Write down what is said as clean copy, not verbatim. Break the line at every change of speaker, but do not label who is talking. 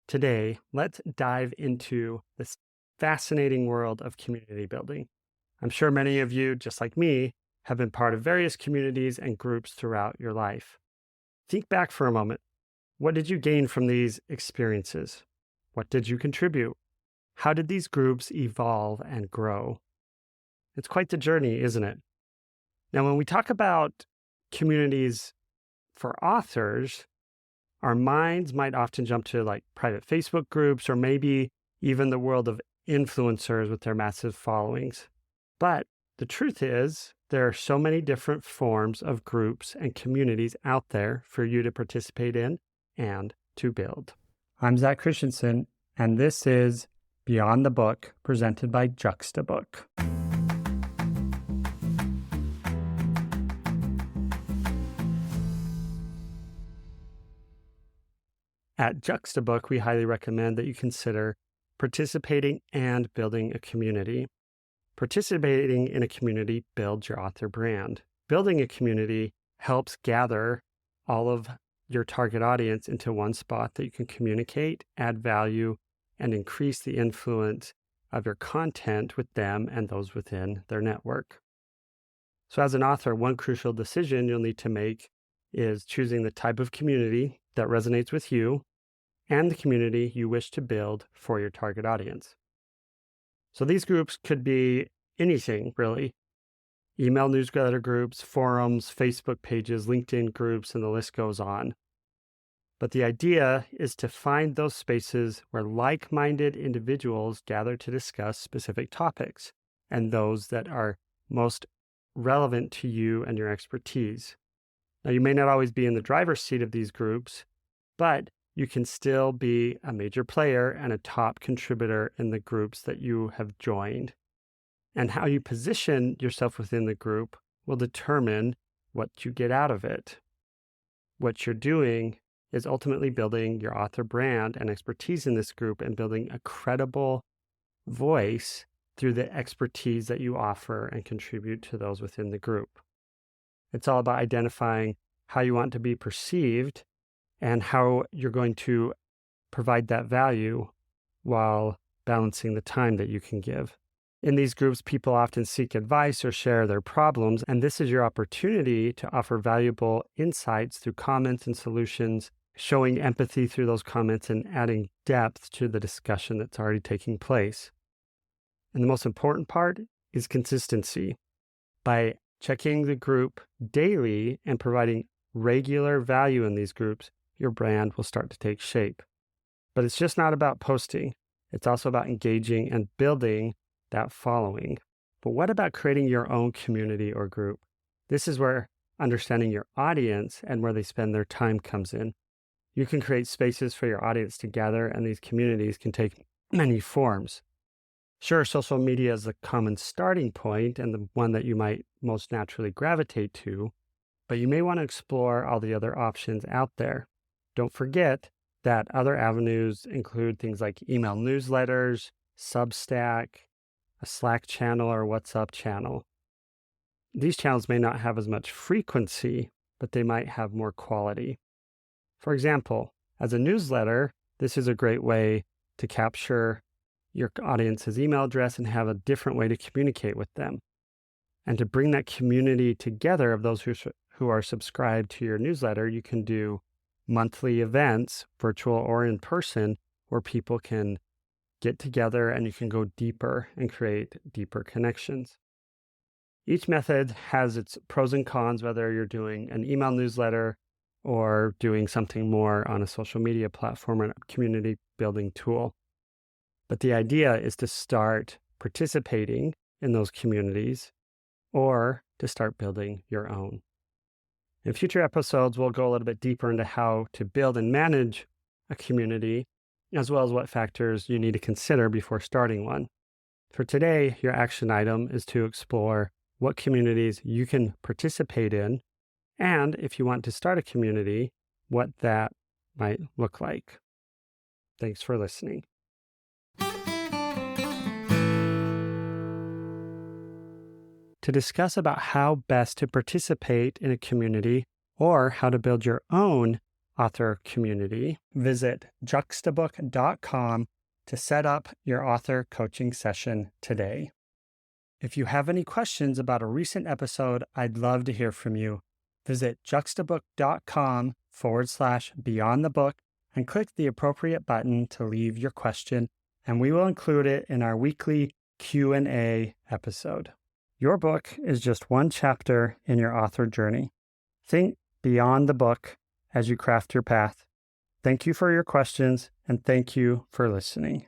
Today, let's dive into this fascinating world of community building. I'm sure many of you, just like me, have been part of various communities and groups throughout your life. Think back for a moment. What did you gain from these experiences? What did you contribute? How did these groups evolve and grow? It's quite the journey, isn't it? Now, when we talk about communities for authors, our minds might often jump to like private Facebook groups or maybe even the world of influencers with their massive followings. But the truth is, there are so many different forms of groups and communities out there for you to participate in and to build. I'm Zach Christensen, and this is Beyond the Book, presented by Juxtabook. At Juxtabook, we highly recommend that you consider participating and building a community. Participating in a community builds your author brand. Building a community helps gather all of your target audience into one spot that you can communicate, add value, and increase the influence of your content with them and those within their network. So as an author, one crucial decision you'll need to make is choosing the type of community that resonates with you and the community you wish to build for your target audience. So these groups could be anything, really. Email newsletter groups, forums, Facebook pages, LinkedIn groups, and the list goes on. But the idea is to find those spaces where like-minded individuals gather to discuss specific topics and those that are most relevant to you and your expertise. Now, you may not always be in the driver's seat of these groups, but you can still be a major player and a top contributor in the groups that you have joined. And how you position yourself within the group will determine what you get out of it. What you're doing is ultimately building your author brand and expertise in this group and building a credible voice through the expertise that you offer and contribute to those within the group. It's all about identifying how you want to be perceived and how you're going to provide that value while balancing the time that you can give. In these groups, people often seek advice or share their problems, and this is your opportunity to offer valuable insights through comments and solutions, showing empathy through those comments and adding depth to the discussion that's already taking place. And the most important part is consistency. By checking the group daily and providing regular value in these groups, your brand will start to take shape. But it's just not about posting. It's also about engaging and building that following. But what about creating your own community or group? This is where understanding your audience and where they spend their time comes in. You can create spaces for your audience to gather, and these communities can take many forms. Sure, social media is the common starting point and the one that you might most naturally gravitate to, but you may want to explore all the other options out there. Don't forget that other avenues include things like email newsletters, Substack, a Slack channel, or WhatsApp channel. These channels may not have as much frequency, but they might have more quality. For example, as a newsletter, this is a great way to capture your audience's email address and have a different way to communicate with them. And to bring that community together of those who are subscribed to your newsletter, you can do monthly events, virtual or in person, where people can get together and you can go deeper and create deeper connections. Each method has its pros and cons, whether you're doing an email newsletter or doing something more on a social media platform or a community building tool. But the idea is to start participating in those communities or to start building your own. In future episodes, we'll go a little bit deeper into how to build and manage a community, as well as what factors you need to consider before starting one. For today, your action item is to explore what communities you can participate in, and if you want to start a community, what that might look like. Thanks for listening. To discuss about how best to participate in a community or how to build your own author community, visit juxtabook.com to set up your author coaching session today. If you have any questions about a recent episode, I'd love to hear from you. Visit juxtabook.com/beyond the book and click the appropriate button to leave your question, and we will include it in our weekly Q&A episode. Your book is just one chapter in your author journey. Think beyond the book as you craft your path. Thank you for your questions, and thank you for listening.